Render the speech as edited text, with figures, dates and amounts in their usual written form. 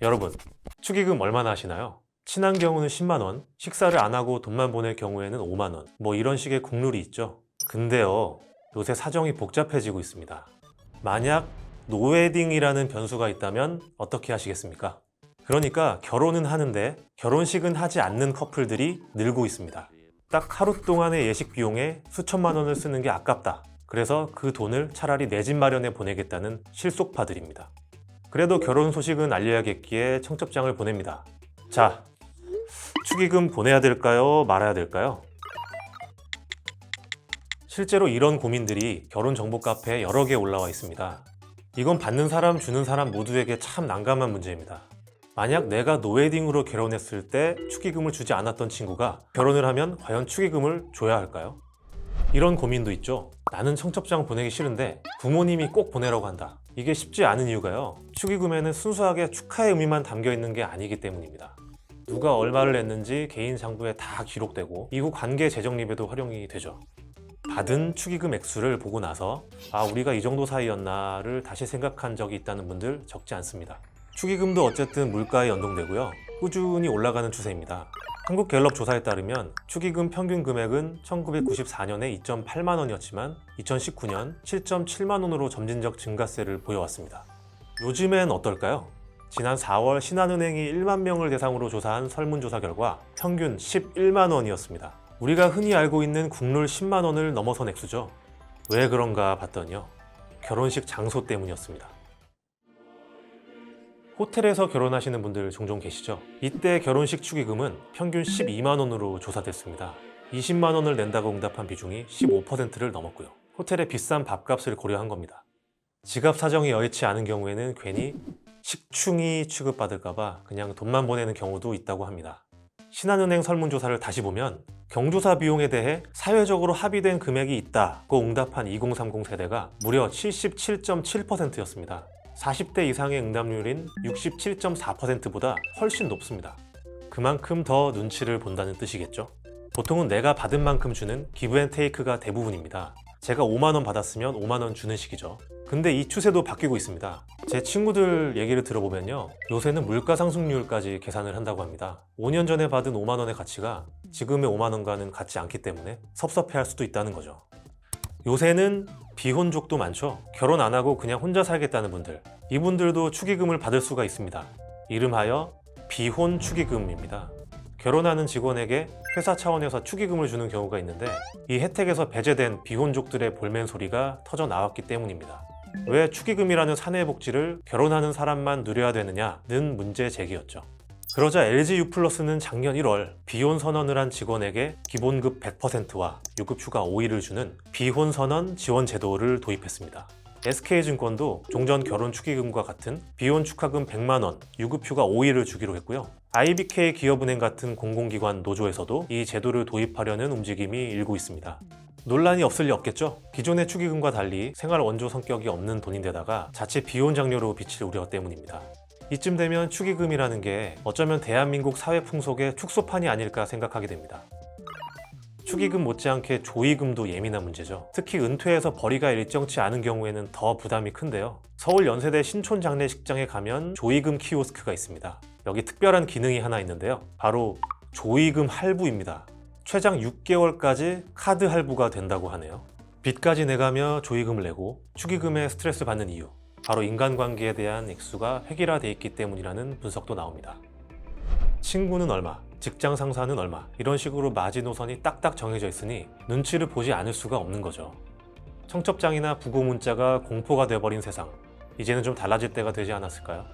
여러분, 축의금 얼마나 하시나요? 친한 경우는 10만원, 식사를 안 하고 돈만 보낼 경우에는 5만원, 뭐 이런 식의 국룰이 있죠. 근데요, 요새 사정이 복잡해지고 있습니다. 만약 노웨딩이라는 변수가 있다면 어떻게 하시겠습니까? 그러니까 결혼은 하는데 결혼식은 하지 않는 커플들이 늘고 있습니다. 딱 하루 동안의 예식 비용에 수천만 원을 쓰는 게 아깝다. 그래서 그 돈을 차라리 내 집 마련에 보내겠다는 실속파들입니다. 그래도 결혼 소식은 알려야겠기에 청첩장을 보냅니다. 자, 축의금 보내야 될까요? 말아야 될까요? 실제로 이런 고민들이 결혼 정보 카페에 여러 개 올라와 있습니다. 이건 받는 사람, 주는 사람 모두에게 참 난감한 문제입니다. 만약 내가 노웨딩으로 결혼했을 때 축의금을 주지 않았던 친구가 결혼을 하면 과연 축의금을 줘야 할까요? 이런 고민도 있죠. 나는 청첩장 보내기 싫은데 부모님이 꼭 보내라고 한다. 이게 쉽지 않은 이유가요. 축의금에는 순수하게 축하의 의미만 담겨 있는 게 아니기 때문입니다. 누가 얼마를 냈는지 개인 장부에 다 기록되고 이후 관계 재정립에도 활용이 되죠. 받은 축의금 액수를 보고 나서 우리가 이 정도 사이였나를 다시 생각한 적이 있다는 분들 적지 않습니다. 축의금도 어쨌든 물가에 연동되고요. 꾸준히 올라가는 추세입니다. 한국갤럽 조사에 따르면 축의금 평균 금액은 1994년에 2.8만 원이었지만 2019년 7.7만 원으로 점진적 증가세를 보여왔습니다. 요즘엔 어떨까요? 지난 4월 신한은행이 1만 명을 대상으로 조사한 설문조사 결과 평균 11만 원이었습니다. 우리가 흔히 알고 있는 국룰 10만 원을 넘어선 액수죠. 왜 그런가 봤더니요. 결혼식 장소 때문이었습니다. 호텔에서 결혼하시는 분들 종종 계시죠? 이때 결혼식 축의금은 평균 12만 원으로 조사됐습니다. 20만 원을 낸다고 응답한 비중이 15%를 넘었고요. 호텔의 비싼 밥값을 고려한 겁니다. 지갑 사정이 여의치 않은 경우에는 괜히 식충이 취급받을까봐 그냥 돈만 보내는 경우도 있다고 합니다. 신한은행 설문조사를 다시 보면 경조사 비용에 대해 사회적으로 합의된 금액이 있다고 응답한 2030 세대가 무려 77.7%였습니다. 40대 이상의 응답률인 67.4%보다 훨씬 높습니다. 그만큼 더 눈치를 본다는 뜻이겠죠? 보통은 내가 받은 만큼 주는 기브앤테이크가 대부분입니다. 제가 5만 원 받았으면 5만 원 주는 식이죠. 근데 이 추세도 바뀌고 있습니다. 제 친구들 얘기를 들어보면요. 요새는 물가 상승률까지 계산을 한다고 합니다. 5년 전에 받은 5만 원의 가치가 지금의 5만 원과는 같지 않기 때문에 섭섭해할 수도 있다는 거죠. 요새는 비혼족도 많죠. 결혼 안 하고 그냥 혼자 살겠다는 분들. 이분들도 축의금을 받을 수가 있습니다. 이름하여 비혼 축의금입니다. 결혼하는 직원에게 회사 차원에서 축의금을 주는 경우가 있는데 이 혜택에서 배제된 비혼족들의 볼멘 소리가 터져 나왔기 때문입니다. 왜 축의금이라는 사내복지를 결혼하는 사람만 누려야 되느냐는 문제 제기였죠. 그러자 LG유플러스는 작년 1월 비혼 선언을 한 직원에게 기본급 100%와 유급 휴가 5일을 주는 비혼 선언 지원 제도를 도입했습니다. SK증권도 종전 결혼 축의금과 같은 비혼 축하금 100만 원, 유급 휴가 5일을 주기로 했고요. IBK 기업은행 같은 공공기관 노조에서도 이 제도를 도입하려는 움직임이 일고 있습니다. 논란이 없을 리 없겠죠? 기존의 축의금과 달리 생활 원조 성격이 없는 돈인데다가 자칫 비혼 장려로 비칠 우려 때문입니다. 이쯤 되면 축의금이라는 게 어쩌면 대한민국 사회 풍속의 축소판이 아닐까 생각하게 됩니다. 축의금 못지않게 조의금도 예민한 문제죠. 특히 은퇴해서 벌이가 일정치 않은 경우에는 더 부담이 큰데요. 서울 연세대 신촌 장례식장에 가면 조의금 키오스크가 있습니다. 여기 특별한 기능이 하나 있는데요. 바로 조의금 할부입니다. 최장 6개월까지 카드 할부가 된다고 하네요. 빚까지 내가며 조의금을 내고 축의금에 스트레스 받는 이유. 바로 인간관계에 대한 액수가 획일화되어 있기 때문이라는 분석도 나옵니다. 친구는 얼마, 직장 상사는 얼마 이런 식으로 마지노선이 딱딱 정해져 있으니 눈치를 보지 않을 수가 없는 거죠. 청첩장이나 부고 문자가 공포가 돼버린 세상, 이제는 좀 달라질 때가 되지 않았을까요?